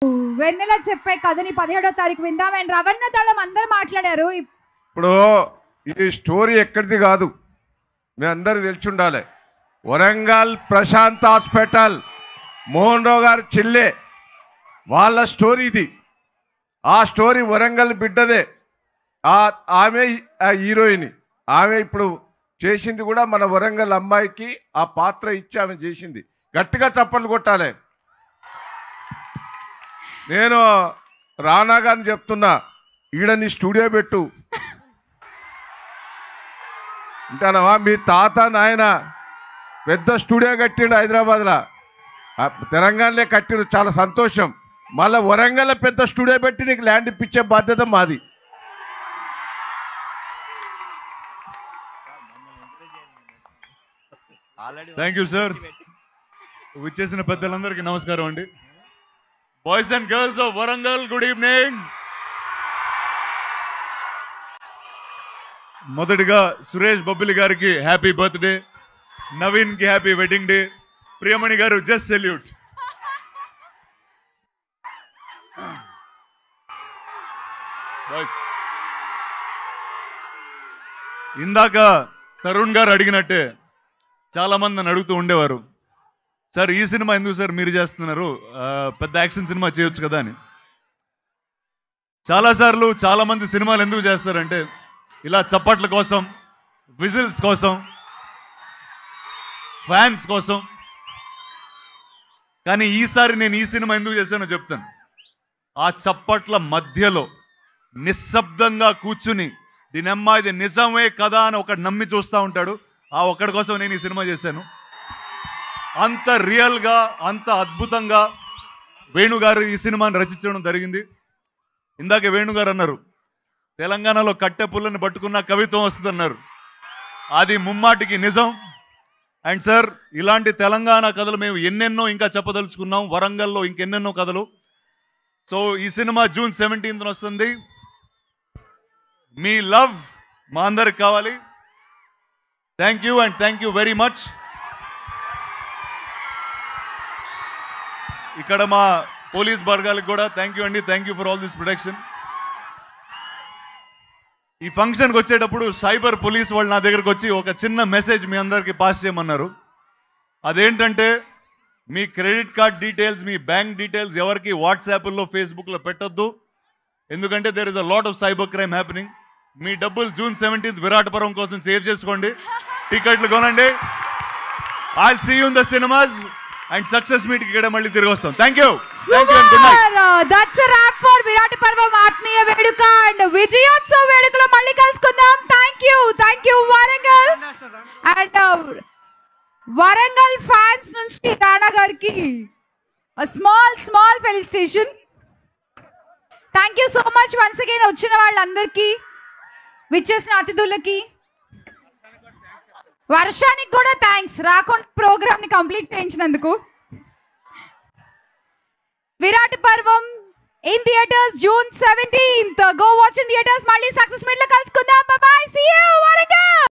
వెన్నెల చెప్పే కథని 17వ తారీఖు విందాం. అండ్ రవణ దళం అందరూ మాట్లాడారు. ఇప్పుడు ఈ స్టోరీ ఎక్కడిది కాదు, మీ అందరు తెలిసి ఉండాలి. వరంగల్ ప్రశాంత్ హాస్పిటల్ మోహన్ రావు గారు చెల్లె వాళ్ళ స్టోరీ ఇది. ఆ స్టోరీ వరంగల్ బిడ్డదే. ఆమె హీరోయిన్. ఆమె ఇప్పుడు చేసింది కూడా మన వరంగల్ అమ్మాయికి ఆ పాత్ర ఇచ్చి ఆమె చేసింది. గట్టిగా చప్పట్లు కొట్టాలి. నేను రానా గారిని చెప్తున్నా, ఈడ నీ స్టూడియో పెట్టు అంటానవా? మీ తాత నాయన పెద్ద స్టూడియో కట్టిండు హైదరాబాద్లో, తెలంగాణలో కట్టిండు, చాలా సంతోషం. మళ్ళీ వరంగల్లో పెద్ద స్టూడియో పెట్టి నీకు ల్యాండ్ ఇప్పించే బాధ్యత మాది. Thank you sir. విచ్చేసిన పెద్దలందరికీ నమస్కారం అండి. Boys and girls of Warangal, good evening. మొదటిగా సురేష్ బొబ్బిలి గారికి హ్యాపీ బర్త్డే, నవీన్ కి హ్యాపీ వెడ్డింగ్ డే. ప్రియమణి గారు జస్ట్ సెల్యూట్. ఇందాక తరుణ్ గారు అడిగినట్టే చాలా మంది నన్ను అడుగుతూ ఉండేవారు, సార్ ఈ సినిమా ఎందుకు సార్ మీరు చేస్తున్నారు, పెద్ద యాక్షన్ సినిమా చేయొచ్చు కదా అని. చాలాసార్లు చాలామంది సినిమాలు ఎందుకు చేస్తారంటే ఇలా చప్పట్ల కోసం, విజిల్స్ కోసం, ఫ్యాన్స్ కోసం. కానీ ఈసారి నేను ఈ సినిమా ఎందుకు చేశానో చెప్తాను. ఆ చప్పట్ల మధ్యలో నిశ్శబ్దంగా కూర్చుని దీనమ్మా ఇది నిజమే కదా అని ఒకటి నమ్మి చూస్తూ ఉంటాడు. ఆ ఒక్కడి కోసం నేను ఈ సినిమా చేశాను. అంత రియల్గా, అంత అద్భుతంగా వేణుగారు ఈ సినిమాని రచించడం జరిగింది. ఇందాక వేణుగారు అన్నారు, తెలంగాణలో కట్టె పుల్లని పట్టుకున్న కవిత్వం వస్తుంది అన్నారు. అది ముమ్మాటికి నిజం. అండ్ సార్, ఇలాంటి తెలంగాణ కథలు మేము ఎన్నెన్నో ఇంకా చెప్పదలుచుకున్నాం. వరంగల్లో ఇంకెన్నెన్నో కథలు. సో ఈ సినిమా June 17th వస్తుంది. మీ లవ్ మా అందరికి కావాలి. Thank you and thank you very much. ఇక్కడ మా పోలీస్ వర్గాలకు కూడా థ్యాంక్ యూ అండి. Thank you for all this protection. ఈ ఫంక్షన్కి వచ్చేటప్పుడు సైబర్ పోలీస్ వాళ్ళు నా దగ్గరకు వచ్చి ఒక చిన్న మెసేజ్ మీ అందరికీ పాస్ చేయమన్నారు. అదేంటంటే, మీ క్రెడిట్ కార్డ్ డీటెయిల్స్, మీ బ్యాంక్ డీటెయిల్స్ ఎవరికి వాట్సాప్లో, ఫేస్బుక్లో పెట్టొద్దు. ఎందుకంటే there is a lot of cyber crime happening. మీ డబ్బులు June 17th విరాటపురం కోసం సేవ్ చేసుకోండి. టికెట్లు కొనండి. I'll see you in the cinemas and success meet కి ఇక్కడ మళ్ళీ తిరిగి వస్తాం. Thank you. That's a wrap for Virata Parvam ఆత్మీయ వేడుక అండ్ విజయోత్సవ వేడుకలో మళ్ళీ కలుసుకుందాం. Thank you Warangal. And Warangal fans నుంచి రాణా గారికి small felicitation. Thank you so much once again. వచ్చిన వాళ్ళందరికీ, విచ్చేసిన అతిథులకి, వర్షానికి కూడా థ్యాంక్స్, రాకుండా ప్రోగ్రామ్ ని కంప్లీట్ చేయించినందుకు. Virata Parvam in theatres June 17th. Go watch in theatres. మళ్ళీ సక్సెస్ మీట్ లో కలుసుకుందాం. Bye bye. See you Warangal.